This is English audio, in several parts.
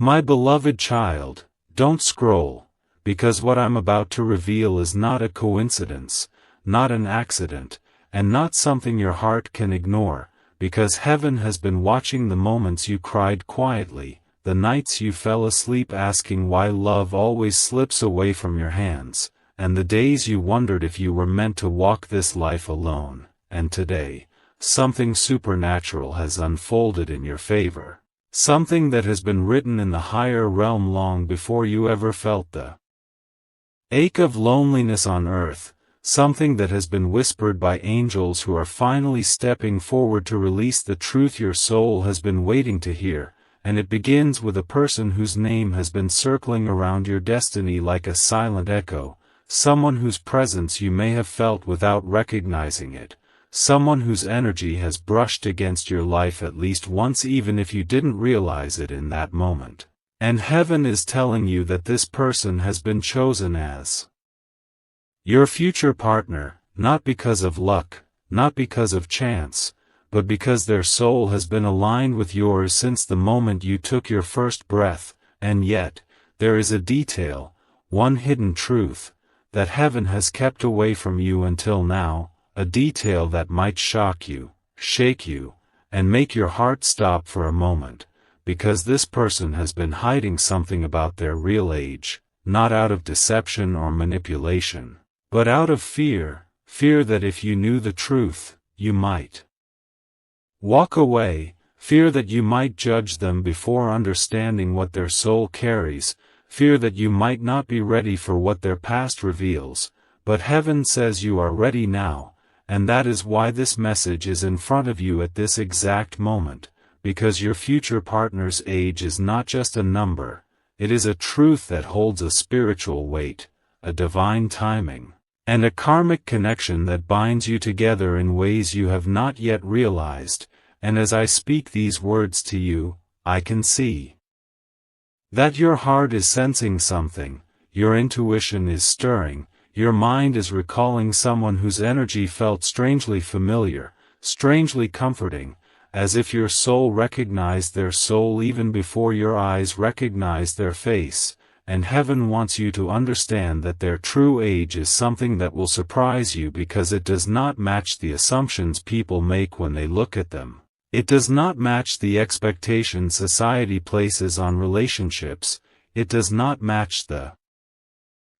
My beloved child, don't scroll, because what I'm about to reveal is not a coincidence, not an accident, and not something your heart can ignore, because heaven has been watching the moments you cried quietly, the nights you fell asleep asking why love always slips away from your hands, and the days you wondered if you were meant to walk this life alone, and today, something supernatural has unfolded in your favor. Something that has been written in the higher realm long before you ever felt the ache of loneliness on earth, something that has been whispered by angels who are finally stepping forward to release the truth your soul has been waiting to hear, and it begins with a person whose name has been circling around your destiny like a silent echo, someone whose presence you may have felt without recognizing it. Someone whose energy has brushed against your life at least once even if you didn't realize it in that moment. And heaven is telling you that this person has been chosen as your future partner, not because of luck, not because of chance, but because their soul has been aligned with yours since the moment you took your first breath, and yet, there is a detail, one hidden truth, that heaven has kept away from you until now. A detail that might shock you, shake you, and make your heart stop for a moment, because this person has been hiding something about their real age, not out of deception or manipulation, but out of fear that if you knew the truth, you might walk away, fear that you might judge them before understanding what their soul carries, fear that you might not be ready for what their past reveals, but heaven says you are ready now. And that is why this message is in front of you at this exact moment, because your future partner's age is not just a number, it is a truth that holds a spiritual weight, a divine timing, and a karmic connection that binds you together in ways you have not yet realized, and as I speak these words to you, I can see that your heart is sensing something, your intuition is stirring, your mind is recalling someone whose energy felt strangely familiar, strangely comforting, as if your soul recognized their soul even before your eyes recognized their face, and heaven wants you to understand that their true age is something that will surprise you because it does not match the assumptions people make when they look at them. It does not match the expectations society places on relationships, it does not match the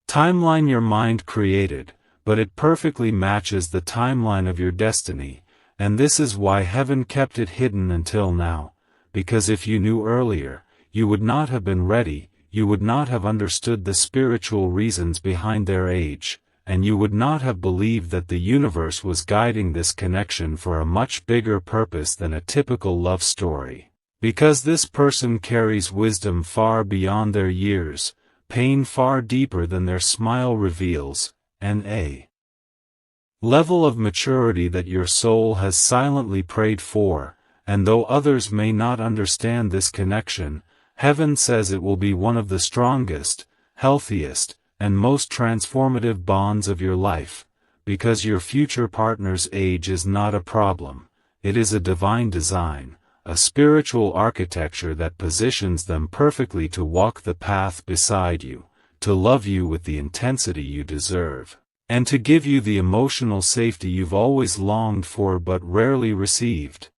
timeline your mind created, but it perfectly matches the timeline of your destiny, and this is why heaven kept it hidden until now, because if you knew earlier, you would not have been ready, you would not have understood the spiritual reasons behind their age, and you would not have believed that the universe was guiding this connection for a much bigger purpose than a typical love story. Because this person carries wisdom far beyond their years, pain far deeper than their smile reveals, and a level of maturity that your soul has silently prayed for, and though others may not understand this connection, heaven says it will be one of the strongest, healthiest, and most transformative bonds of your life, because your future partner's age is not a problem, it is a divine design. A spiritual architecture that positions them perfectly to walk the path beside you, to love you with the intensity you deserve, and to give you the emotional safety you've always longed for but rarely received.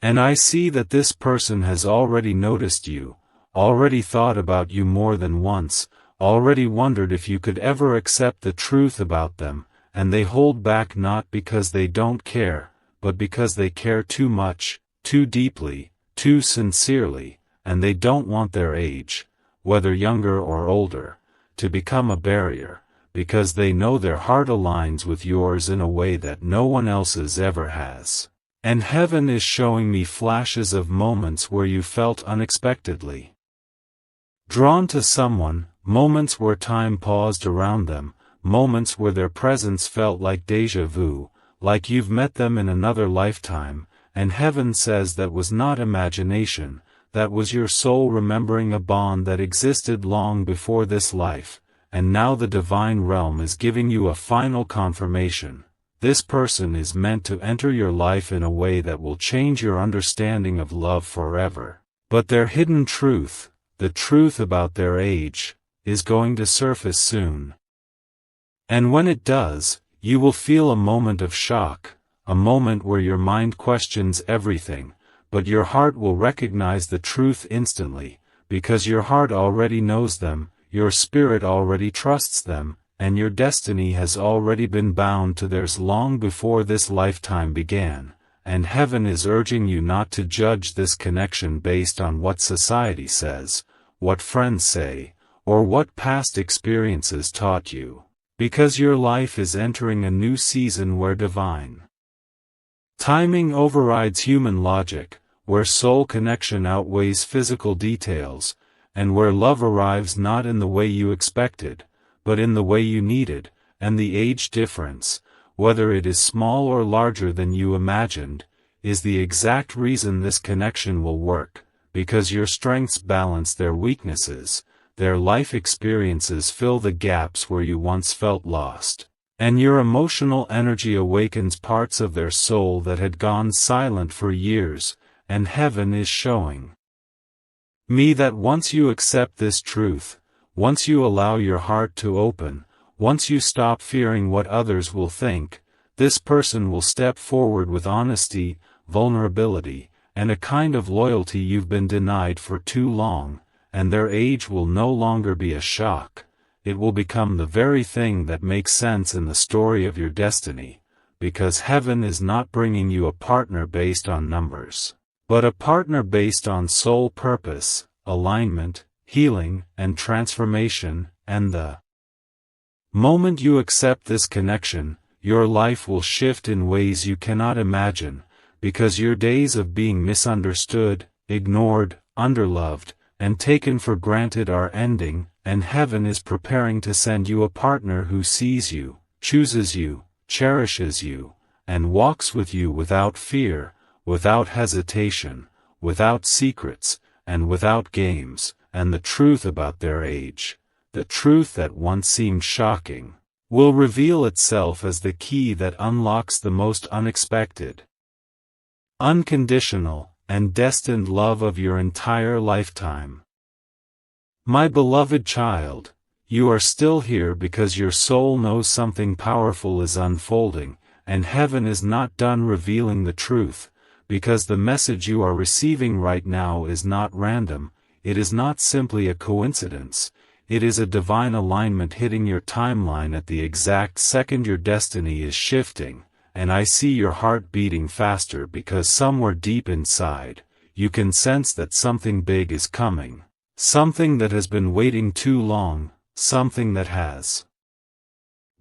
And I see that this person has already noticed you, already thought about you more than once, already wondered if you could ever accept the truth about them, and they hold back not because they don't care, but because they care too much, too deeply, too sincerely, and they don't want their age, whether younger or older, to become a barrier, because they know their heart aligns with yours in a way that no one else's ever has. And heaven is showing me flashes of moments where you felt unexpectedly drawn to someone, moments where time paused around them, moments where their presence felt like déjà vu, like you've met them in another lifetime. And heaven says that was not imagination, that was your soul remembering a bond that existed long before this life, and now the divine realm is giving you a final confirmation. This person is meant to enter your life in a way that will change your understanding of love forever. But their hidden truth, the truth about their age, is going to surface soon. And when it does, you will feel a moment of shock, a moment where your mind questions everything, but your heart will recognize the truth instantly, because your heart already knows them, your spirit already trusts them, and your destiny has already been bound to theirs long before this lifetime began, and heaven is urging you not to judge this connection based on what society says, what friends say, or what past experiences taught you, because your life is entering a new season where divine timing overrides human logic, where soul connection outweighs physical details, and where love arrives not in the way you expected, but in the way you needed, and the age difference, whether it is small or larger than you imagined, is the exact reason this connection will work, because your strengths balance their weaknesses, their life experiences fill the gaps where you once felt lost, and your emotional energy awakens parts of their soul that had gone silent for years, and heaven is showing me that once you accept this truth, once you allow your heart to open, once you stop fearing what others will think, this person will step forward with honesty, vulnerability, and a kind of loyalty you've been denied for too long, and their age will no longer be a shock. It will become the very thing that makes sense in the story of your destiny, because heaven is not bringing you a partner based on numbers, but a partner based on soul purpose, alignment, healing, and transformation, and the moment you accept this connection, your life will shift in ways you cannot imagine, because your days of being misunderstood, ignored, underloved, and taken for granted are ending, and heaven is preparing to send you a partner who sees you, chooses you, cherishes you, and walks with you without fear, without hesitation, without secrets, and without games, and the truth about their age, the truth that once seemed shocking, will reveal itself as the key that unlocks the most unexpected, unconditional, and destined love of your entire lifetime. My beloved child, you are still here because your soul knows something powerful is unfolding, and heaven is not done revealing the truth, because the message you are receiving right now is not random, it is not simply a coincidence, it is a divine alignment hitting your timeline at the exact second your destiny is shifting, and I see your heart beating faster because somewhere deep inside, you can sense that something big is coming, something that has been waiting too long, something that has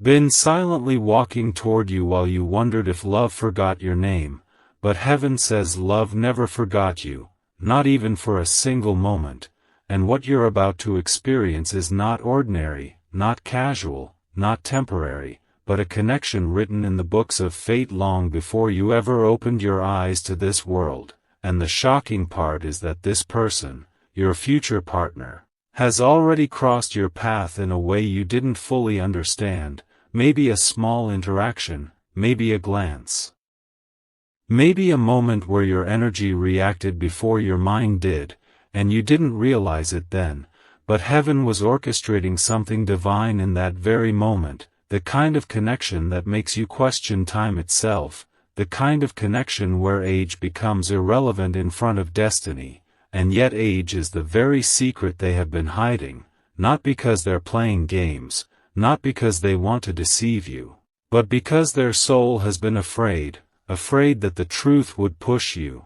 been silently walking toward you while you wondered if love forgot your name, but heaven says love never forgot you, not even for a single moment, and what you're about to experience is not ordinary, not casual, not temporary, but a connection written in the books of fate long before you ever opened your eyes to this world, and the shocking part is that this person, your future partner, has already crossed your path in a way you didn't fully understand, maybe a small interaction, maybe a glance. Maybe a moment where your energy reacted before your mind did, and you didn't realize it then, but heaven was orchestrating something divine in that very moment, the kind of connection that makes you question time itself, the kind of connection where age becomes irrelevant in front of destiny, and yet age is the very secret they have been hiding, not because they're playing games, not because they want to deceive you, but because their soul has been afraid that the truth would push you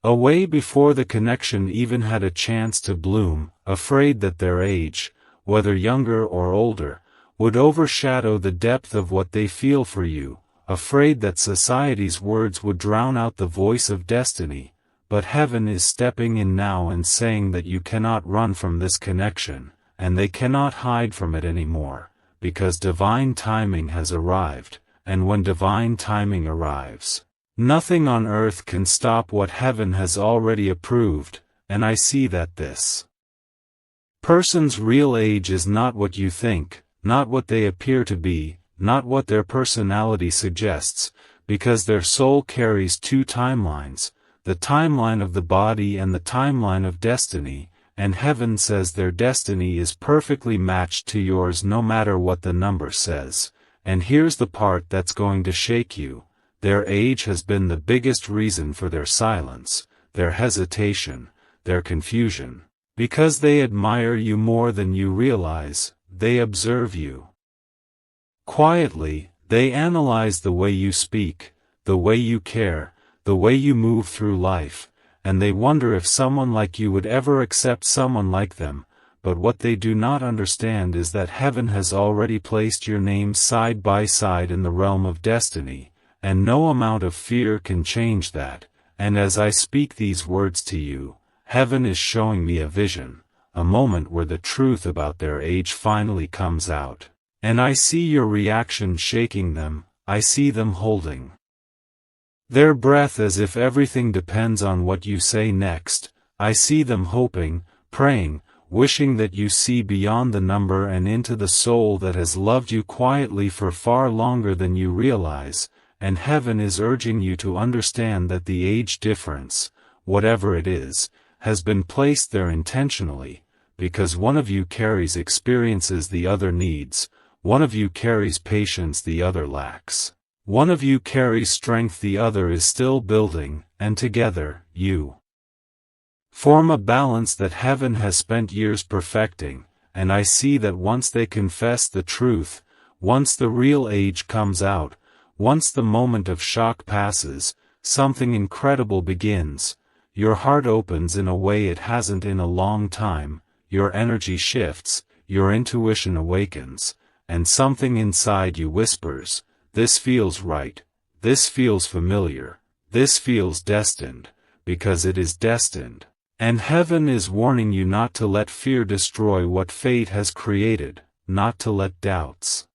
away before the connection even had a chance to bloom, afraid that their age, whether younger or older, would overshadow the depth of what they feel for you, afraid that society's words would drown out the voice of destiny, but heaven is stepping in now and saying that you cannot run from this connection, and they cannot hide from it anymore, because divine timing has arrived, and when divine timing arrives, nothing on earth can stop what heaven has already approved, and I see that this person's real age is not what you think, not what they appear to be, not what their personality suggests, because their soul carries two timelines, the timeline of the body and the timeline of destiny, and heaven says their destiny is perfectly matched to yours no matter what the number says. And here's the part that's going to shake you. Their age has been the biggest reason for their silence, their hesitation, their confusion. Because they admire you more than you realize, they observe you. Quietly, they analyze the way you speak, the way you care, the way you move through life, and they wonder if someone like you would ever accept someone like them. But what they do not understand is that heaven has already placed your names side by side in the realm of destiny, and no amount of fear can change that. And as I speak these words to you, heaven is showing me a vision, a moment where the truth about their age finally comes out. And I see your reaction shaking them, I see them holding their breath as if everything depends on what you say next. I see them hoping, praying, wishing that you see beyond the number and into the soul that has loved you quietly for far longer than you realize, and heaven is urging you to understand that the age difference, whatever it is, has been placed there intentionally, because one of you carries experiences the other needs, one of you carries patience the other lacks. One of you carries strength the other is still building, and together, you form a balance that heaven has spent years perfecting, and I see that once they confess the truth, once the real age comes out, once the moment of shock passes, something incredible begins. Your heart opens in a way it hasn't in a long time, your energy shifts, your intuition awakens, and something inside you whispers, "This feels right, this feels familiar, this feels destined," because it is destined. And heaven is warning you not to let fear destroy what fate has created, not to let doubts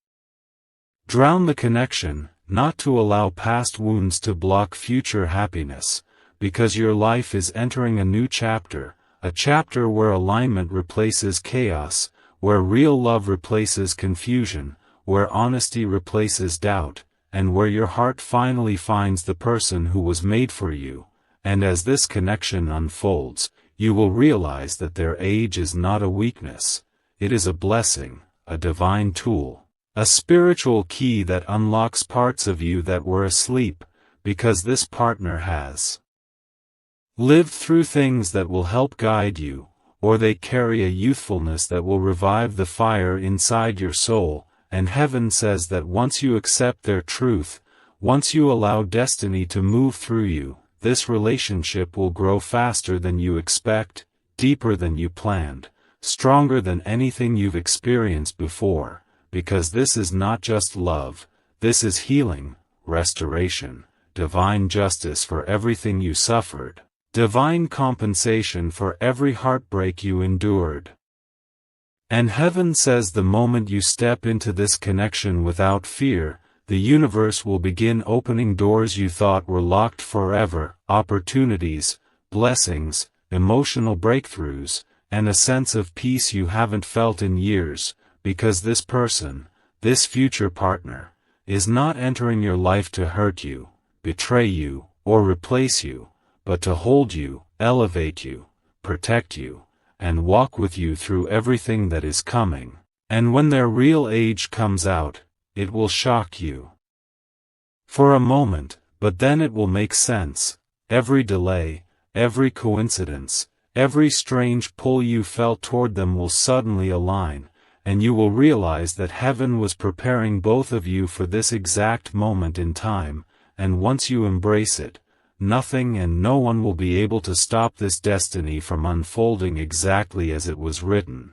drown the connection, not to allow past wounds to block future happiness, because your life is entering a new chapter, a chapter where alignment replaces chaos, where real love replaces confusion, where honesty replaces doubt, and where your heart finally finds the person who was made for you. And as this connection unfolds, you will realize that their age is not a weakness, it is a blessing, a divine tool, a spiritual key that unlocks parts of you that were asleep, because this partner has lived through things that will help guide you, or they carry a youthfulness that will revive the fire inside your soul. And heaven says that once you accept their truth, once you allow destiny to move through you, this relationship will grow faster than you expect, deeper than you planned, stronger than anything you've experienced before, because this is not just love, this is healing, restoration, divine justice for everything you suffered, divine compensation for every heartbreak you endured. And heaven says the moment you step into this connection without fear, the universe will begin opening doors you thought were locked forever, opportunities, blessings, emotional breakthroughs, and a sense of peace you haven't felt in years, because this person, this future partner, is not entering your life to hurt you, betray you, or replace you, but to hold you, elevate you, protect you, and walk with you through everything that is coming. And when their real age comes out, it will shock you for a moment, but then it will make sense. Every delay, every coincidence, every strange pull you felt toward them will suddenly align, and you will realize that heaven was preparing both of you for this exact moment in time, and once you embrace it, nothing and no one will be able to stop this destiny from unfolding exactly as it was written.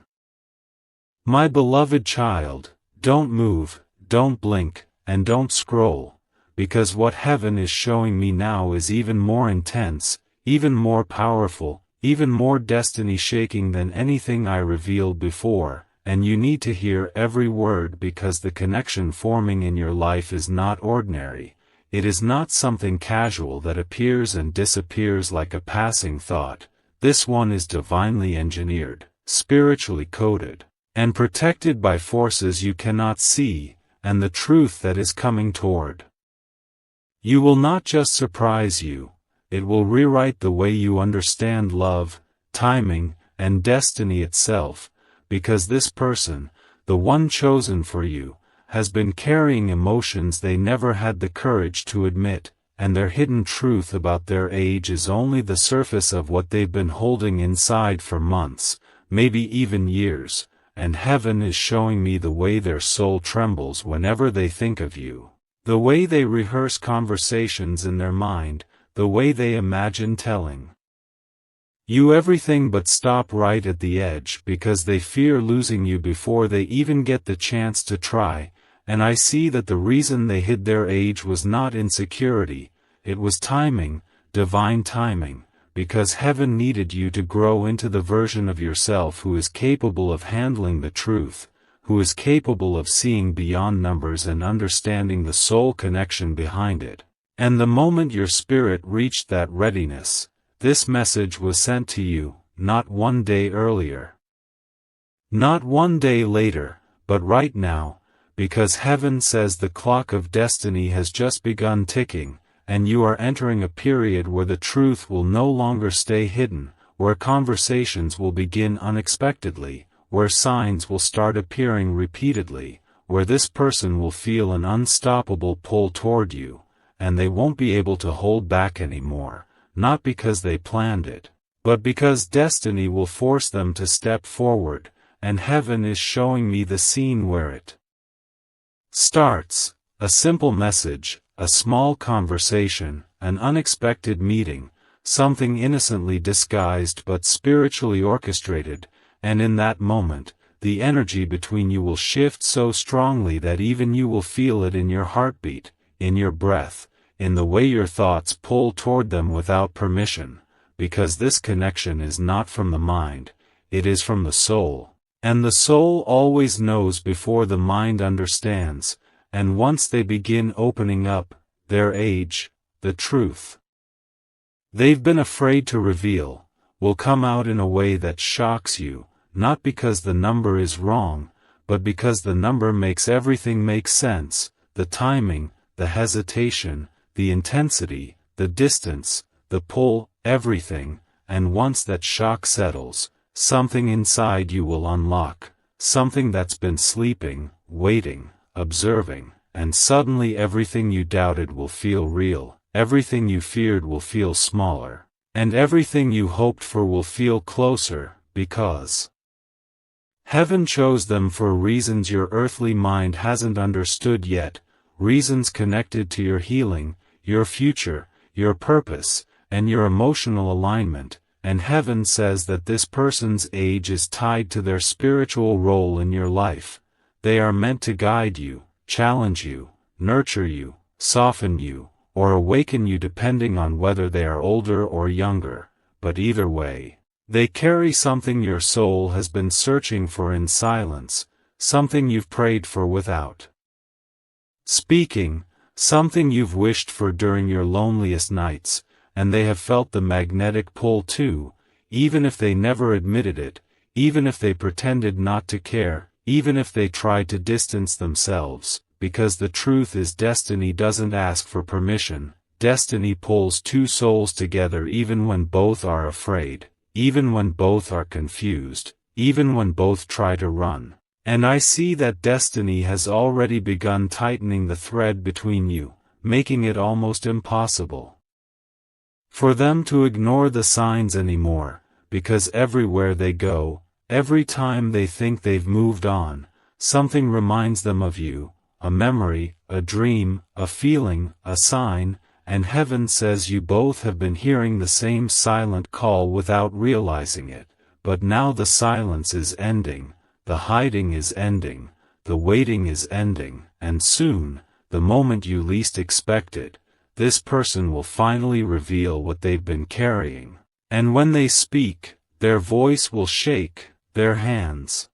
My beloved child, don't move, don't blink, and don't scroll, because what heaven is showing me now is even more intense, even more powerful, even more destiny-shaking than anything I revealed before, and you need to hear every word because the connection forming in your life is not ordinary. It is not something casual that appears and disappears like a passing thought. This one is divinely engineered, spiritually coded, and protected by forces you cannot see, and the truth that is coming toward you will not just surprise you, It will rewrite the way you understand love, timing, and destiny itself, because this person, the one chosen for you, has been carrying emotions they never had the courage to admit, and their hidden truth about their age is only the surface of what they've been holding inside for months, maybe even years, and heaven is showing me the way their soul trembles whenever they think of you, the way they rehearse conversations in their mind, the way they imagine telling you everything but stop right at the edge because they fear losing you before they even get the chance to try. And I see that the reason they hid their age was not insecurity, it was timing, divine timing, because heaven needed you to grow into the version of yourself who is capable of handling the truth, who is capable of seeing beyond numbers and understanding the soul connection behind it. And the moment your spirit reached that readiness, this message was sent to you, not one day earlier, not one day later, but right now, because heaven says the clock of destiny has just begun ticking, and you are entering a period where the truth will no longer stay hidden, where conversations will begin unexpectedly, where signs will start appearing repeatedly, where this person will feel an unstoppable pull toward you, and they won't be able to hold back anymore, not because they planned it, but because destiny will force them to step forward, and heaven is showing me the scene where it starts, a simple message, a small conversation, an unexpected meeting, something innocently disguised but spiritually orchestrated, and in that moment, the energy between you will shift so strongly that even you will feel it in your heartbeat, in your breath, in the way your thoughts pull toward them without permission, because this connection is not from the mind, it is from the soul. And the soul always knows before the mind understands, and once they begin opening up, their age, the truth they've been afraid to reveal, will come out in a way that shocks you, not because the number is wrong, but because the number makes everything make sense, the timing, the hesitation, the intensity, the distance, the pull, everything, and once that shock settles, something inside you will unlock, something that's been sleeping, waiting, observing, and suddenly everything you doubted will feel real, everything you feared will feel smaller, and everything you hoped for will feel closer, because heaven chose them for reasons your earthly mind hasn't understood yet, reasons connected to your healing, your future, your purpose, and your emotional alignment. And heaven says that this person's age is tied to their spiritual role in your life. They are meant to guide you, challenge you, nurture you, soften you, or awaken you depending on whether they are older or younger, but either way, they carry something your soul has been searching for in silence, something you've prayed for without speaking, something you've wished for during your loneliest nights, and they have felt the magnetic pull too, even if they never admitted it, even if they pretended not to care, even if they tried to distance themselves, because the truth is destiny doesn't ask for permission, destiny pulls two souls together even when both are afraid, even when both are confused, even when both try to run. And I see that destiny has already begun tightening the thread between you, making it almost impossible for them to ignore the signs anymore, because everywhere they go, every time they think they've moved on, something reminds them of you, a memory, a dream, a feeling, a sign, and heaven says you both have been hearing the same silent call without realizing it, but now the silence is ending, the hiding is ending, the waiting is ending, and soon, the moment you least expect it, this person will finally reveal what they've been carrying. And when they speak, their voice will shake, their hands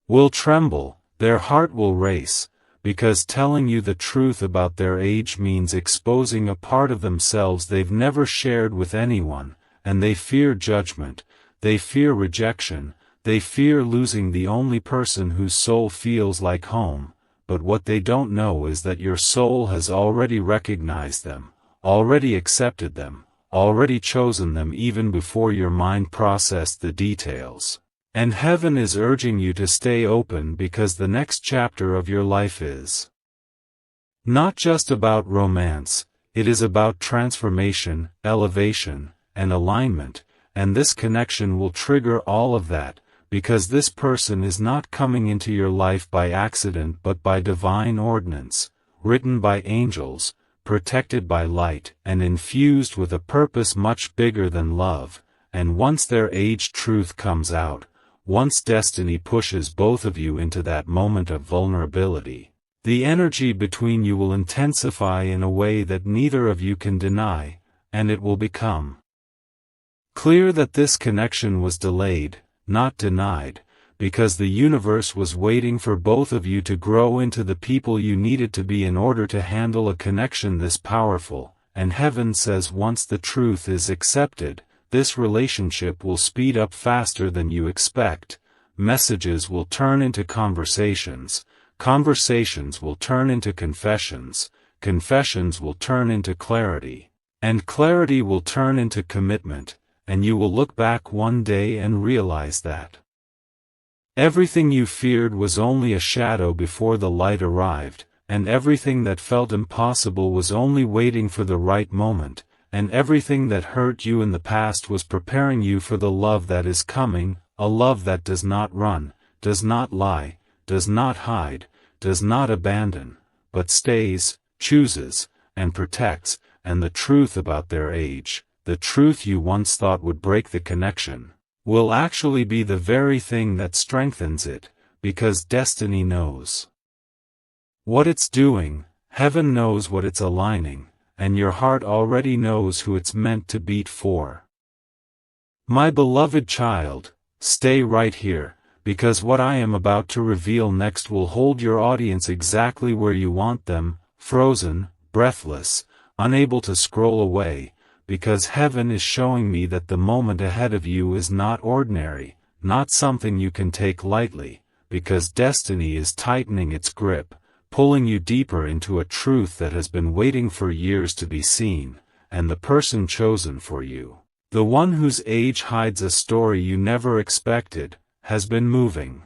will tremble, their heart will race, because telling you the truth about their age means exposing a part of themselves they've never shared with anyone, and they fear judgment, they fear rejection, they fear losing the only person whose soul feels like home. But what they don't know is that your soul has already recognized them, already accepted them, already chosen them even before your mind processed the details. And heaven is urging you to stay open because the next chapter of your life is not just about romance, it is about transformation, elevation, and alignment, and this connection will trigger all of that, because this person is not coming into your life by accident but by divine ordinance, written by angels, protected by light, and infused with a purpose much bigger than love. And once their age truth comes out, once destiny pushes both of you into that moment of vulnerability, the energy between you will intensify in a way that neither of you can deny, and it will become clear that this connection was delayed, not denied, because the universe was waiting for both of you to grow into the people you needed to be in order to handle a connection this powerful. And heaven says once the truth is accepted, this relationship will speed up faster than you expect. Messages will turn into conversations, conversations will turn into confessions, confessions will turn into clarity, and clarity will turn into commitment, and you will look back one day and realize that everything you feared was only a shadow before the light arrived, and everything that felt impossible was only waiting for the right moment, and everything that hurt you in the past was preparing you for the love that is coming, a love that does not run, does not lie, does not hide, does not abandon, but stays, chooses, and protects. And the truth about their age, the truth you once thought would break the connection, will actually be the very thing that strengthens it, because destiny knows what it's doing, heaven knows what it's aligning, and your heart already knows who it's meant to beat for. My beloved child, stay right here, because what I am about to reveal next will hold your audience exactly where you want them, frozen, breathless, unable to scroll away, because heaven is showing me that the moment ahead of you is not ordinary, not something you can take lightly, because destiny is tightening its grip, pulling you deeper into a truth that has been waiting for years to be seen, and the person chosen for you, the one whose age hides a story you never expected, has been moving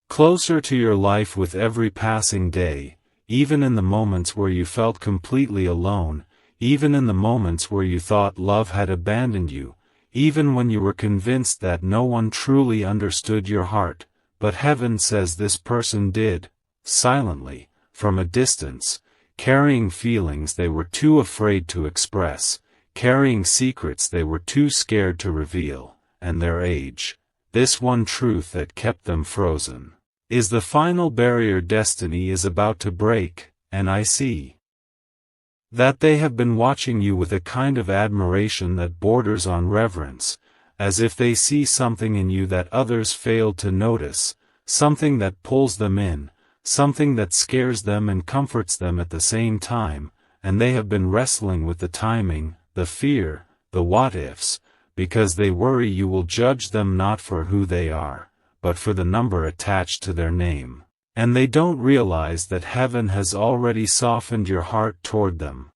closer to your life with every passing day, even in the moments where you felt completely alone, even in the moments where you thought love had abandoned you, even when you were convinced that no one truly understood your heart, but heaven says this person did, silently, from a distance, carrying feelings they were too afraid to express, carrying secrets they were too scared to reveal, and their age, this one truth that kept them frozen, is the final barrier destiny is about to break. And I see that they have been watching you with a kind of admiration that borders on reverence, as if they see something in you that others failed to notice, something that pulls them in, something that scares them and comforts them at the same time, and they have been wrestling with the timing, the fear, the what-ifs, because they worry you will judge them not for who they are, but for the number attached to their name. And they don't realize that heaven has already softened your heart toward them,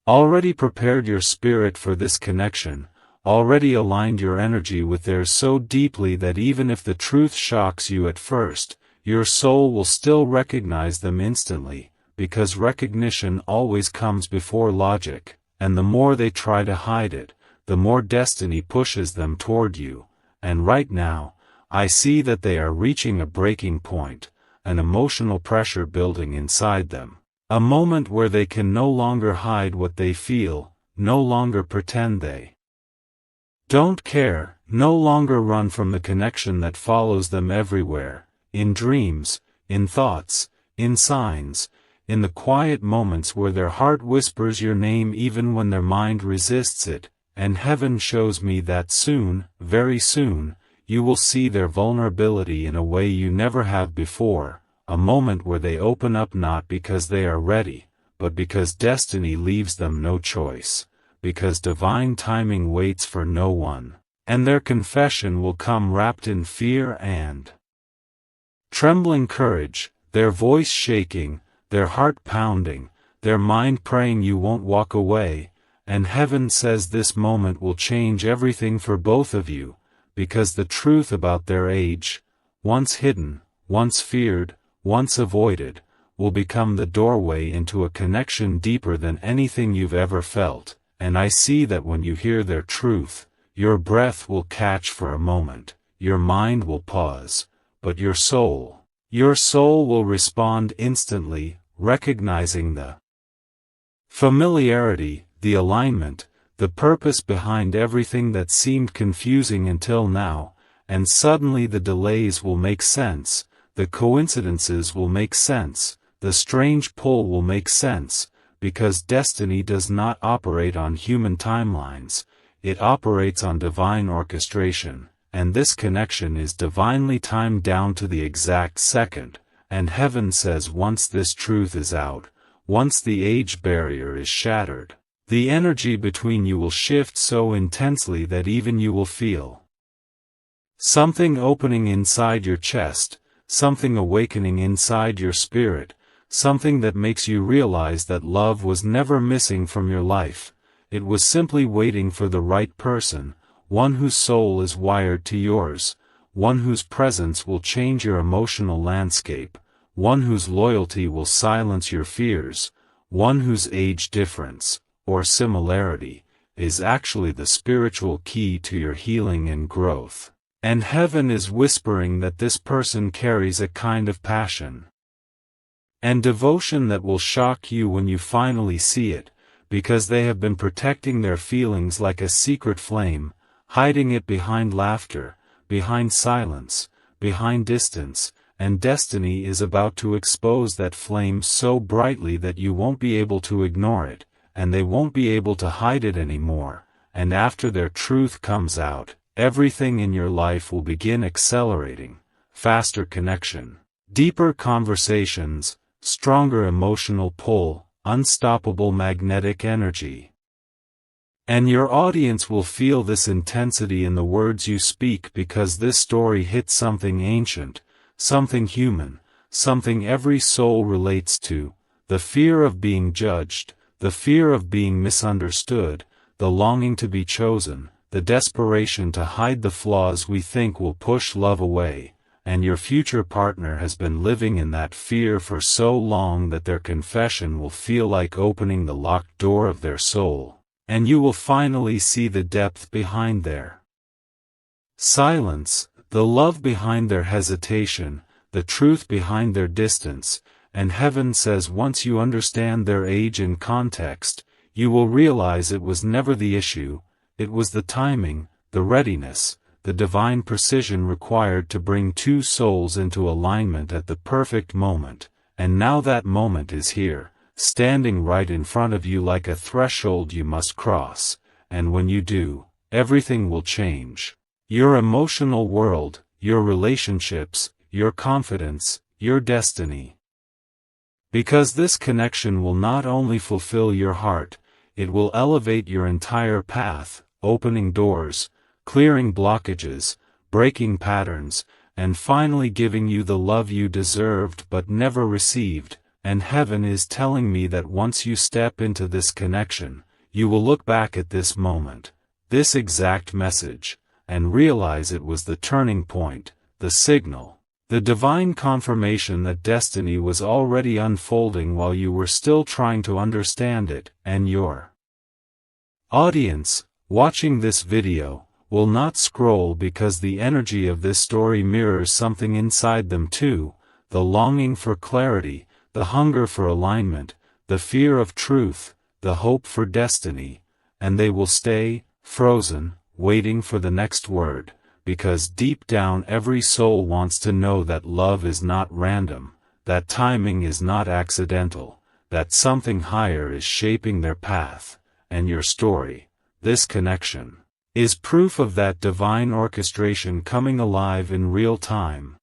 already prepared your spirit for this connection, already aligned your energy with theirs so deeply that even if the truth shocks you at first, your soul will still recognize them instantly, because recognition always comes before logic, and the more they try to hide it, the more destiny pushes them toward you. And right now, I see that they are reaching a breaking point, an emotional pressure building inside them, a moment where they can no longer hide what they feel, no longer pretend they don't care, no longer run from the connection that follows them everywhere, in dreams, in thoughts, in signs, in the quiet moments where their heart whispers your name even when their mind resists it. And heaven shows me that soon, very soon, you will see their vulnerability in a way you never have before, a moment where they open up not because they are ready, but because destiny leaves them no choice, because divine timing waits for no one, and their confession will come wrapped in fear and trembling courage, their voice shaking, their heart pounding, their mind praying you won't walk away, and heaven says this moment will change everything for both of you, because the truth about their age, once hidden, once feared, once avoided, will become the doorway into a connection deeper than anything you've ever felt, and I see that when you hear their truth, your breath will catch for a moment, your mind will pause, but your soul will respond instantly, recognizing the familiarity, the alignment, the purpose behind everything that seemed confusing until now, and suddenly the delays will make sense, the coincidences will make sense, the strange pull will make sense, because destiny does not operate on human timelines, it operates on divine orchestration, and this connection is divinely timed down to the exact second, and heaven says once this truth is out, once the age barrier is shattered, the energy between you will shift so intensely that even you will feel something opening inside your chest, something awakening inside your spirit, something that makes you realize that love was never missing from your life, it was simply waiting for the right person, one whose soul is wired to yours, one whose presence will change your emotional landscape, one whose loyalty will silence your fears, one whose age difference, or similarity, is actually the spiritual key to your healing and growth. And heaven is whispering that this person carries a kind of passion and devotion that will shock you when you finally see it, because they have been protecting their feelings like a secret flame, hiding it behind laughter, behind silence, behind distance, and destiny is about to expose that flame so brightly that you won't be able to ignore it, and they won't be able to hide it anymore, and after their truth comes out, everything in your life will begin accelerating, faster connection, deeper conversations, stronger emotional pull, unstoppable magnetic energy. And your audience will feel this intensity in the words you speak because this story hits something ancient, something human, something every soul relates to, the fear of being judged, the fear of being misunderstood, the longing to be chosen, the desperation to hide the flaws we think will push love away, and your future partner has been living in that fear for so long that their confession will feel like opening the locked door of their soul, and you will finally see the depth behind their silence, the love behind their hesitation, the truth behind their distance, and heaven says once you understand their age and context, you will realize it was never the issue, it was the timing, the readiness, the divine precision required to bring two souls into alignment at the perfect moment, and now that moment is here, standing right in front of you like a threshold you must cross, and when you do, everything will change. Your emotional world, your relationships, your confidence, your destiny. Because this connection will not only fulfill your heart, it will elevate your entire path, opening doors, clearing blockages, breaking patterns, and finally giving you the love you deserved but never received, and heaven is telling me that once you step into this connection, you will look back at this moment, this exact message, and realize it was the turning point, the signal, the divine confirmation that destiny was already unfolding while you were still trying to understand it, and your audience, watching this video, will not scroll because the energy of this story mirrors something inside them too, the longing for clarity, the hunger for alignment, the fear of truth, the hope for destiny, and they will stay, frozen, waiting for the next word, because deep down every soul wants to know that love is not random, that timing is not accidental, that something higher is shaping their path, and your story, this connection, is proof of that divine orchestration coming alive in real time.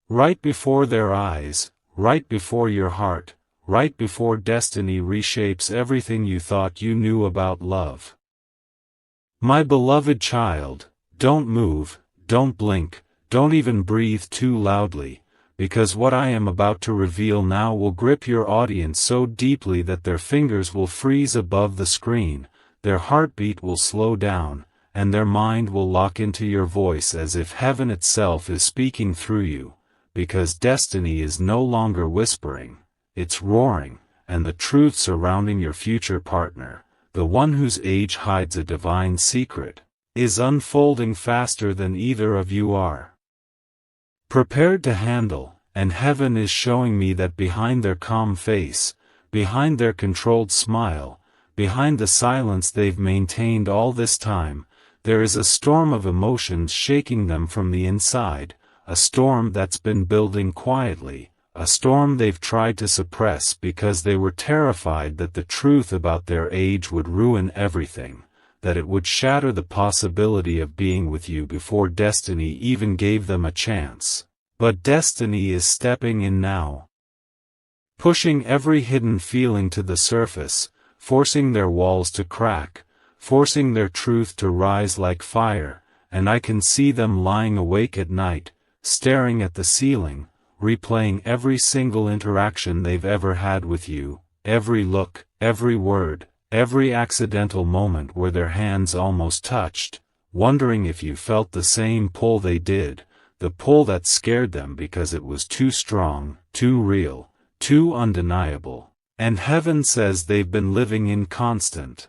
Right before their eyes, right before your heart, right before destiny reshapes everything you thought you knew about love. My beloved child, don't move, don't blink, don't even breathe too loudly, because what I am about to reveal now will grip your audience so deeply that their fingers will freeze above the screen, their heartbeat will slow down, and their mind will lock into your voice as if heaven itself is speaking through you, because destiny is no longer whispering, it's roaring, and the truth surrounding your future partner, the one whose age hides a divine secret, is unfolding faster than either of you are prepared to handle, and heaven is showing me that behind their calm face, behind their controlled smile, behind the silence they've maintained all this time, there is a storm of emotions shaking them from the inside, a storm that's been building quietly, a storm they've tried to suppress because they were terrified that the truth about their age would ruin everything, that it would shatter the possibility of being with you before destiny even gave them a chance. But destiny is stepping in now, pushing every hidden feeling to the surface, forcing their walls to crack, forcing their truth to rise like fire, and I can see them lying awake at night, staring at the ceiling, replaying every single interaction they've ever had with you, every look, every word, every accidental moment where their hands almost touched, wondering if you felt the same pull they did, the pull that scared them because it was too strong, too real, too undeniable. And heaven says they've been living in constant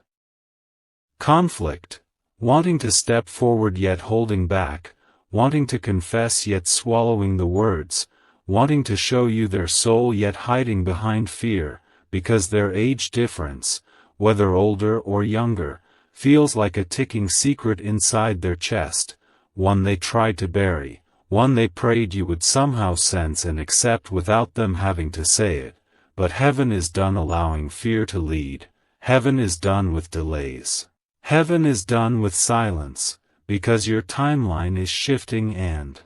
conflict, wanting to step forward yet holding back, wanting to confess yet swallowing the words, wanting to show you their soul yet hiding behind fear, because their age difference, whether older or younger, feels like a ticking secret inside their chest, one they tried to bury, one they prayed you would somehow sense and accept without them having to say it. But heaven is done allowing fear to lead, heaven is done with delays, heaven is done with silence, because your timeline is shifting and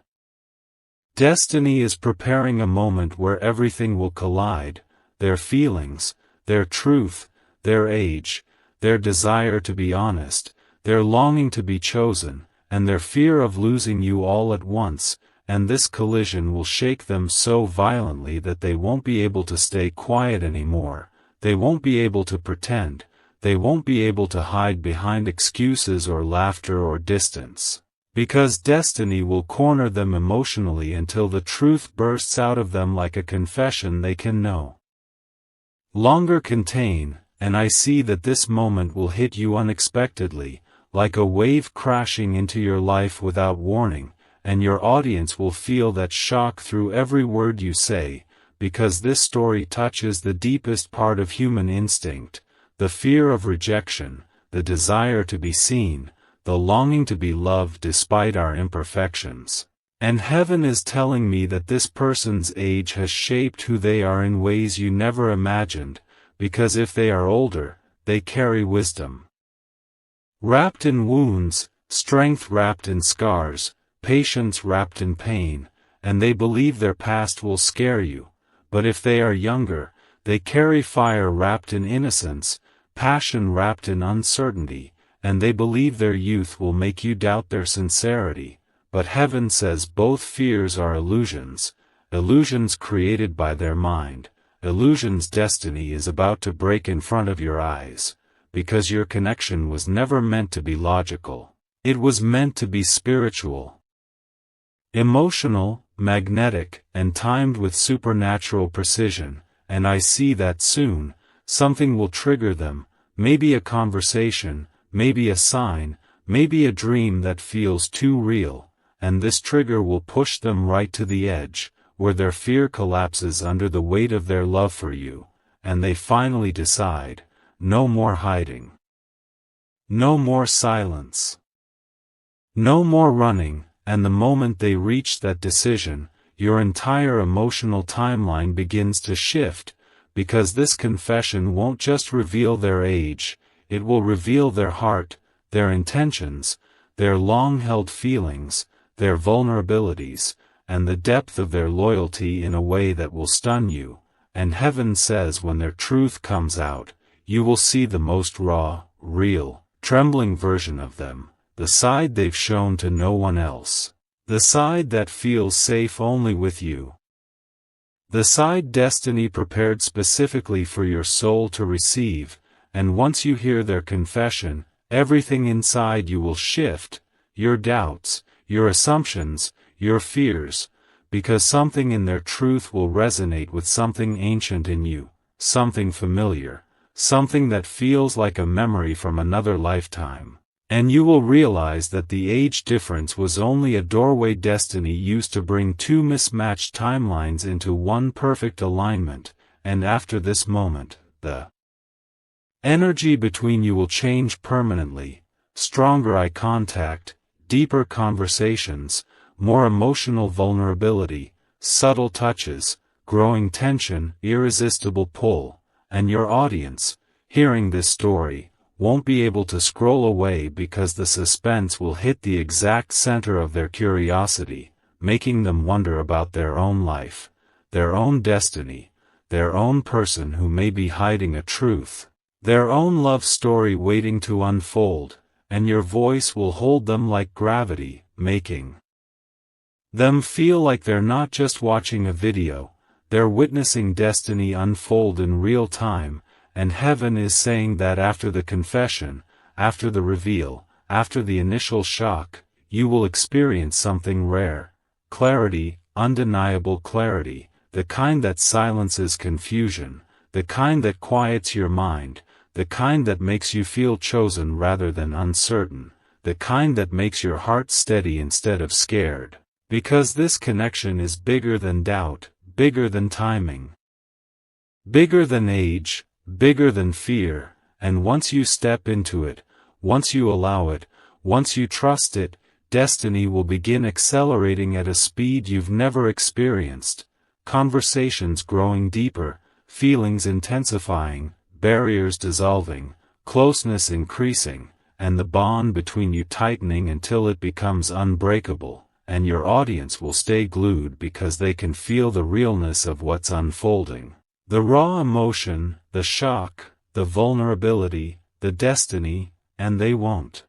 destiny is preparing a moment where everything will collide, their feelings, their truth, their age, their desire to be honest, their longing to be chosen, and their fear of losing you all at once, and this collision will shake them so violently that they won't be able to stay quiet anymore, they won't be able to pretend, they won't be able to hide behind excuses or laughter or distance, because destiny will corner them emotionally until the truth bursts out of them like a confession they can no longer contain, and I see that this moment will hit you unexpectedly, like a wave crashing into your life without warning, and your audience will feel that shock through every word you say, because this story touches the deepest part of human instinct, the fear of rejection, the desire to be seen, the longing to be loved despite our imperfections. And heaven is telling me that this person's age has shaped who they are in ways you never imagined, because if they are older, they carry wisdom wrapped in wounds, strength wrapped in scars, patience wrapped in pain, and they believe their past will scare you. But if they are younger, they carry fire wrapped in innocence, passion wrapped in uncertainty, and they believe their youth will make you doubt their sincerity. But heaven says both fears are illusions, illusions created by their mind, illusions destiny is about to break in front of your eyes, because your connection was never meant to be logical, it was meant to be spiritual, emotional, magnetic, and timed with supernatural precision, and I see that soon, something will trigger them, maybe a conversation, maybe a sign, maybe a dream that feels too real, and this trigger will push them right to the edge, where their fear collapses under the weight of their love for you, and they finally decide, no more hiding. No more silence. No more running, and the moment they reach that decision, your entire emotional timeline begins to shift, because this confession won't just reveal their age, it will reveal their heart, their intentions, their long-held feelings, their vulnerabilities, and the depth of their loyalty in a way that will stun you, and heaven says when their truth comes out, you will see the most raw, real, trembling version of them, the side they've shown to no one else, the side that feels safe only with you. The side destiny prepared specifically for your soul to receive, and once you hear their confession, everything inside you will shift, your doubts, your assumptions, your fears, because something in their truth will resonate with something ancient in you, something familiar, something that feels like a memory from another lifetime. And you will realize that the age difference was only a doorway destiny used to bring two mismatched timelines into one perfect alignment, and after this moment, the energy between you will change permanently, stronger eye contact, deeper conversations, more emotional vulnerability, subtle touches, growing tension, irresistible pull, and your audience, hearing this story, won't be able to scroll away because the suspense will hit the exact center of their curiosity, making them wonder about their own life, their own destiny, their own person who may be hiding a truth, their own love story waiting to unfold, and your voice will hold them like gravity, making them feel like they're not just watching a video, they're witnessing destiny unfold in real time. And heaven is saying that after the confession, after the reveal, after the initial shock, you will experience something rare. Clarity, undeniable clarity, the kind that silences confusion, the kind that quiets your mind, the kind that makes you feel chosen rather than uncertain, the kind that makes your heart steady instead of scared. Because this connection is bigger than doubt, bigger than timing, bigger than age, bigger than fear, and once you step into it, once you allow it, once you trust it, destiny will begin accelerating at a speed you've never experienced, conversations growing deeper, feelings intensifying, barriers dissolving, closeness increasing, and the bond between you tightening until it becomes unbreakable, and your audience will stay glued because they can feel the realness of what's unfolding. The raw emotion, the shock, the vulnerability, the destiny, and they won't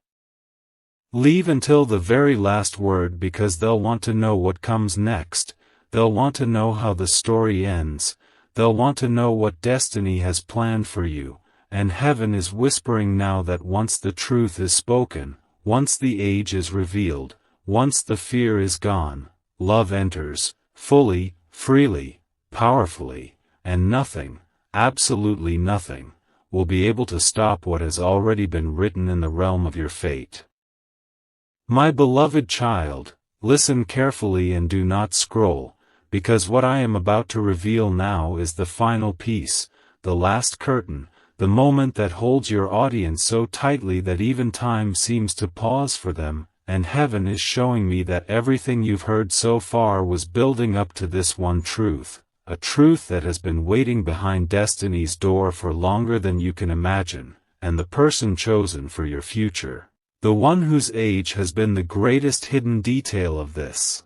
leave until the very last word because they'll want to know what comes next, they'll want to know how the story ends, they'll want to know what destiny has planned for you, and heaven is whispering now that once the truth is spoken, once the age is revealed, once the fear is gone, love enters, fully, freely, powerfully. And nothing, absolutely nothing, will be able to stop what has already been written in the realm of your fate. My beloved child, listen carefully and do not scroll, because what I am about to reveal now is the final piece, the last curtain, the moment that holds your audience so tightly that even time seems to pause for them, and heaven is showing me that everything you've heard so far was building up to this one truth. A truth that has been waiting behind destiny's door for longer than you can imagine, and the person chosen for your future, the one whose age has been the greatest hidden detail of this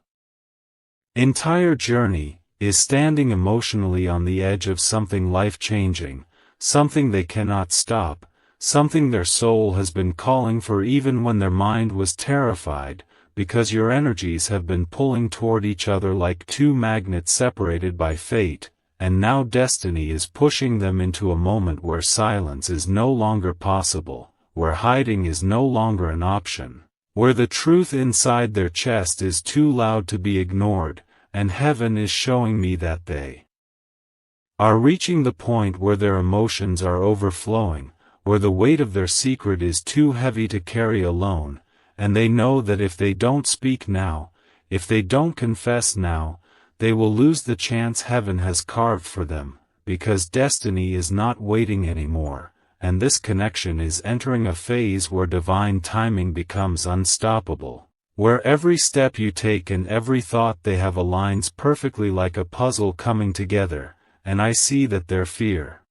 entire journey, is standing emotionally on the edge of something life-changing, something they cannot stop, something their soul has been calling for even when their mind was terrified, because your energies have been pulling toward each other like two magnets separated by fate, and now destiny is pushing them into a moment where silence is no longer possible, where hiding is no longer an option, where the truth inside their chest is too loud to be ignored, and heaven is showing me that they are reaching the point where their emotions are overflowing, where the weight of their secret is too heavy to carry alone, and they know that if they don't speak now, if they don't confess now, they will lose the chance heaven has carved for them, because destiny is not waiting anymore, and this connection is entering a phase where divine timing becomes unstoppable, where every step you take and every thought they have aligns perfectly like a puzzle coming together, and I see that their fear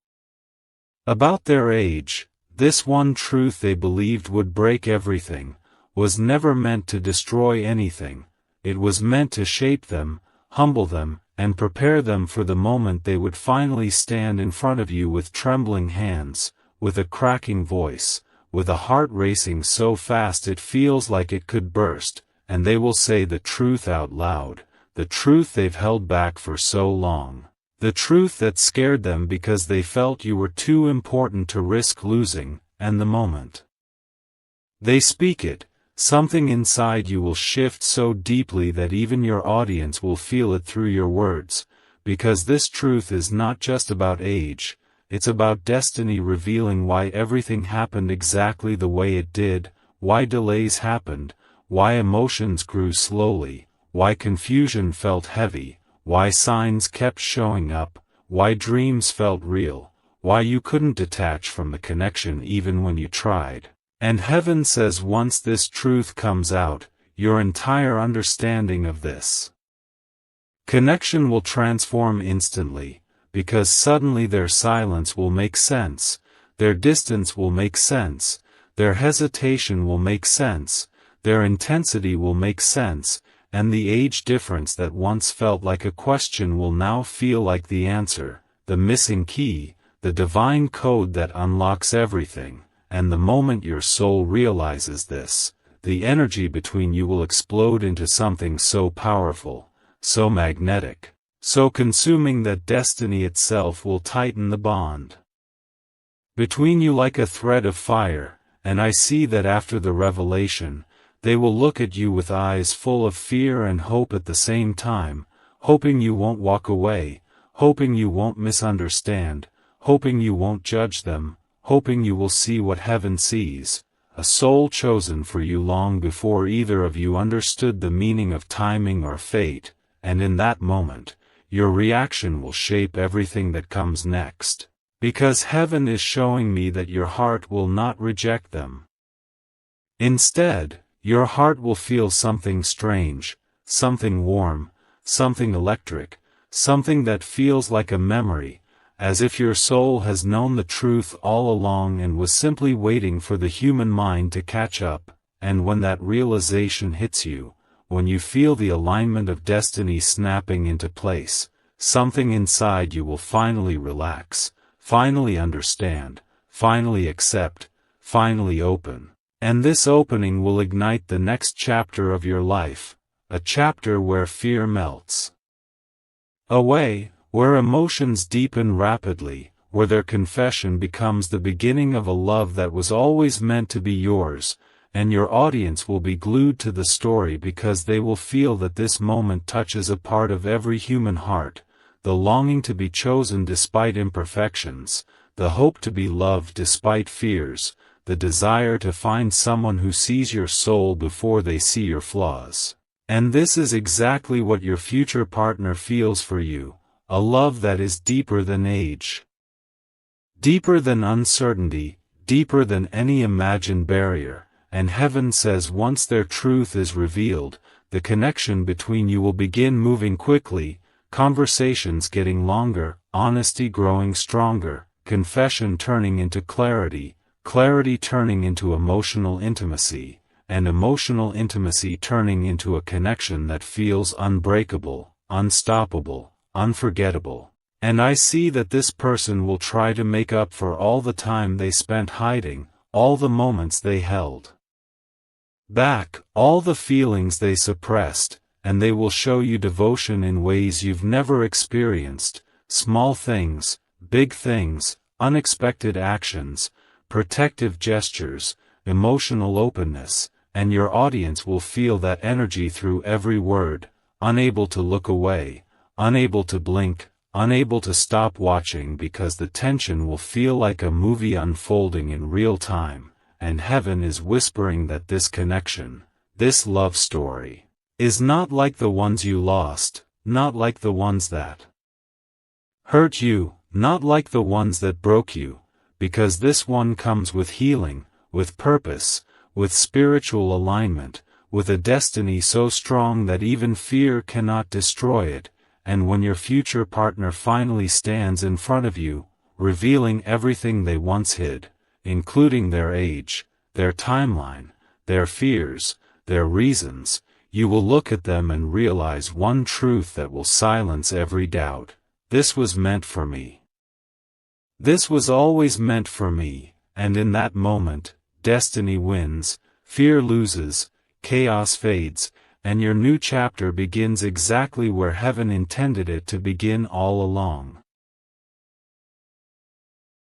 about their age, this one truth they believed would break everything, was never meant to destroy anything, it was meant to shape them, humble them, and prepare them for the moment they would finally stand in front of you with trembling hands, with a cracking voice, with a heart racing so fast it feels like it could burst, and they will say the truth out loud, the truth they've held back for so long. The truth that scared them because they felt you were too important to risk losing, and the moment they speak it, something inside you will shift so deeply that even your audience will feel it through your words, because this truth is not just about age, it's about destiny revealing why everything happened exactly the way it did, why delays happened, why emotions grew slowly, why confusion felt heavy, why signs kept showing up, why dreams felt real, why you couldn't detach from the connection even when you tried. And heaven says once this truth comes out, your entire understanding of this connection will transform instantly, because suddenly their silence will make sense, their distance will make sense, their hesitation will make sense, their intensity will make sense, and the age difference that once felt like a question will now feel like the answer, the missing key, the divine code that unlocks everything. And the moment your soul realizes this, the energy between you will explode into something so powerful, so magnetic, so consuming that destiny itself will tighten the bond between you like a thread of fire. And I see that after the revelation, they will look at you with eyes full of fear and hope at the same time, hoping you won't walk away, hoping you won't misunderstand, hoping you won't judge them, hoping you will see what heaven sees, a soul chosen for you long before either of you understood the meaning of timing or fate, and in that moment, your reaction will shape everything that comes next. Because heaven is showing me that your heart will not reject them. Instead, your heart will feel something strange, something warm, something electric, something that feels like a memory, as if your soul has known the truth all along and was simply waiting for the human mind to catch up. And when that realization hits you, when you feel the alignment of destiny snapping into place, something inside you will finally relax, finally understand, finally accept, finally open. And this opening will ignite the next chapter of your life, a chapter where fear melts away, where emotions deepen rapidly, where their confession becomes the beginning of a love that was always meant to be yours, and your audience will be glued to the story because they will feel that this moment touches a part of every human heart, the longing to be chosen despite imperfections, the hope to be loved despite fears, the desire to find someone who sees your soul before they see your flaws. And this is exactly what your future partner feels for you, a love that is deeper than age, deeper than uncertainty, deeper than any imagined barrier. And heaven says once their truth is revealed, the connection between you will begin moving quickly, conversations getting longer, honesty growing stronger, confession turning into clarity, clarity turning into emotional intimacy, and emotional intimacy turning into a connection that feels unbreakable, unstoppable, unforgettable. And I see that this person will try to make up for all the time they spent hiding, all the moments they held back, all the feelings they suppressed, and they will show you devotion in ways you've never experienced, small things, big things, unexpected actions, protective gestures, emotional openness, and your audience will feel that energy through every word, unable to look away, unable to blink, unable to stop watching because the tension will feel like a movie unfolding in real time, and heaven is whispering that this connection, this love story, is not like the ones you lost, not like the ones that hurt you, not like the ones that broke you, because this one comes with healing, with purpose, with spiritual alignment, with a destiny so strong that even fear cannot destroy it. And when your future partner finally stands in front of you, revealing everything they once hid, including their age, their timeline, their fears, their reasons, you will look at them and realize one truth that will silence every doubt. This was meant for me. This was always meant for me, and in that moment, destiny wins, fear loses, chaos fades, and your new chapter begins exactly where heaven intended it to begin all along.